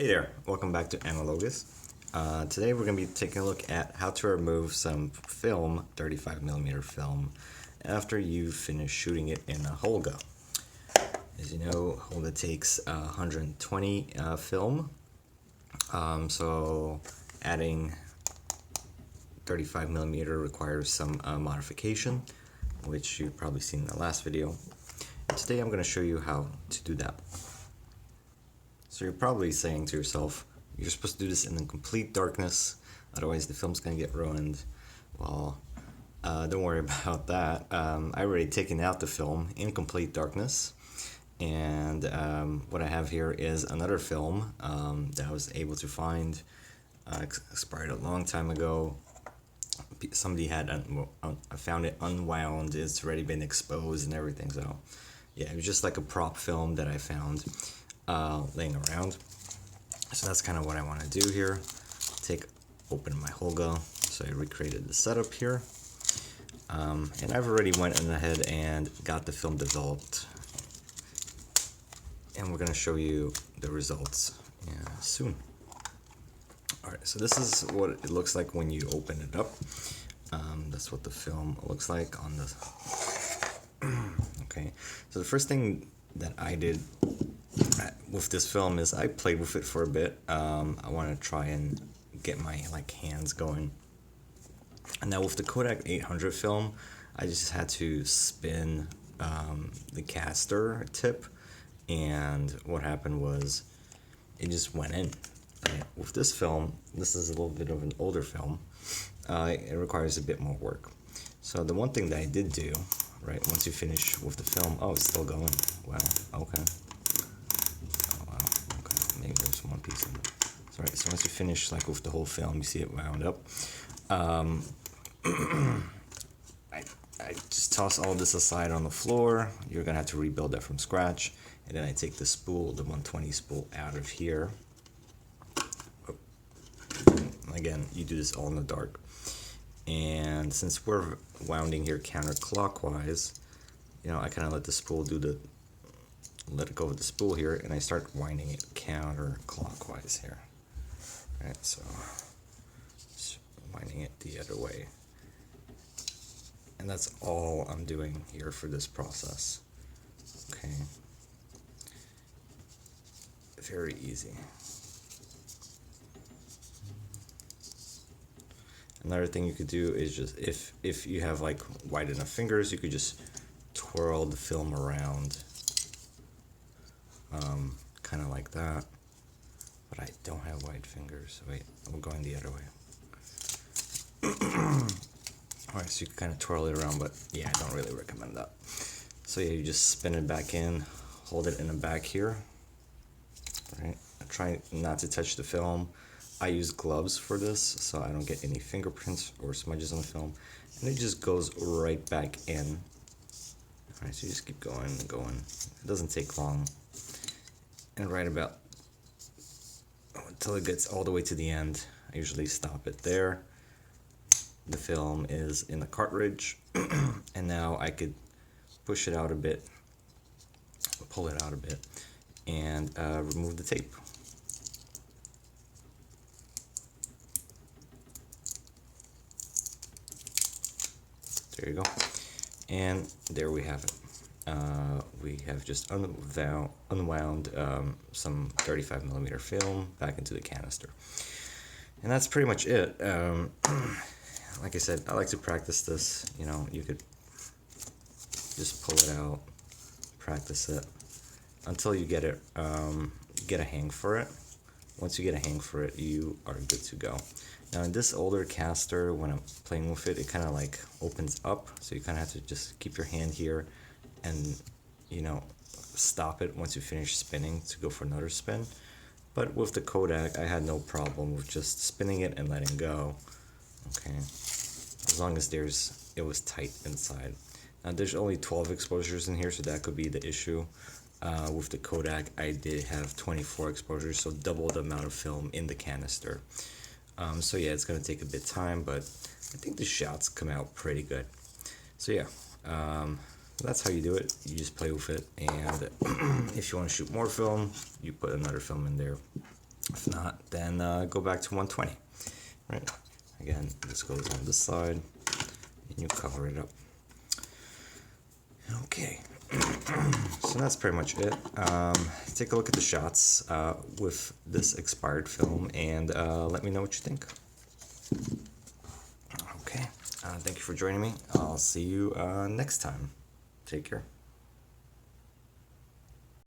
Hey there, welcome back to Analogus. Today we're going to be taking a look at how to remove some film, 35mm film, after you finish shooting it in a Holga. As you know, Holga takes 120 film, so adding 35mm requires some modification, which you've probably seen in the last video. And today I'm going to show you how to do that. So you're probably saying to yourself, you're supposed to do this in complete darkness, otherwise the film's going to get ruined. Well, don't worry about that. I already taken out the film in complete darkness, and what I have here is another film that I was able to find, expired a long time ago. Somebody had, I found it unwound, it's already been exposed and everything, so yeah, it was just like a prop film that I found laying around. So that's kind of what I want to do here. Open my Holga. So I recreated the setup here, and I've already went ahead and got the film developed, and we're going to show you the results soon. Alright, so this is what it looks like when you open it up. That's what the film looks like on the okay, so the first thing that I did with this film is I played with it for a bit. I want to try and get my hands going. And now with the Kodak 800 film, I just had to spin the caster tip, and what happened was it just went in. Right? With this film, this is a little bit of an older film. It requires a bit more work. So the one thing that I did do, right, once you finish with the film, oh, it's still going. Wow, okay. Maybe there's one piece in it. Alright, so once you finish with the whole film, you see it wound up. I just toss all this aside on the floor. You're gonna have to rebuild that from scratch. And then I take the spool, the 120 spool, out of here. Again, you do this all in the dark. And since we're wounding here counterclockwise, I kind of let the spool let it go with the spool here, and I start winding it counterclockwise here. Right, so just winding it the other way. And that's all I'm doing here for this process. Okay. Very easy. Another thing you could do is just, if you have wide enough fingers, you could just twirl the film around. Kind of like that, but I don't have wide fingers. Wait, I'm going the other way. Alright, so you can kind of twirl it around, but yeah, I don't really recommend that. So yeah, you just spin it back in, hold it in the back here. Right, I try not to touch the film. I use gloves for this, so I don't get any fingerprints or smudges on the film, and it just goes right back in. Alright, so you just keep going and going. It doesn't take long. And right about until it gets all the way to the end, I usually stop it there. The film is in the cartridge, and now I could push it out a bit, pull it out a bit, and remove the tape. There you go. And there we have it. We have just unwound some 35mm film back into the canister. And that's pretty much it. Like I said, I like to practice this. You could just pull it out, practice it, until you get it, get a hang for it. Once you get a hang for it, you are good to go. Now in this older caster, when I'm playing with it, it kind of opens up, so you kind of have to just keep your hand here and stop it once you finish spinning to go for another spin. But with the Kodak, I had no problem with just spinning it and letting go. Okay, as long as it was tight inside. Now there's only 12 exposures in here, so that could be the issue. With the Kodak, I did have 24 exposures, so double the amount of film in the canister. So yeah, it's gonna take a bit of time, but I think the shots come out pretty good. So yeah, that's how you do it. You just play with it, and if you want to shoot more film, you put another film in there. If not, then go back to 120. Right. Again, this goes on this side, and you cover it up. Okay. So that's pretty much it. Take a look at the shots with this expired film, and let me know what you think. Okay. Thank you for joining me. I'll see you next time. Take care.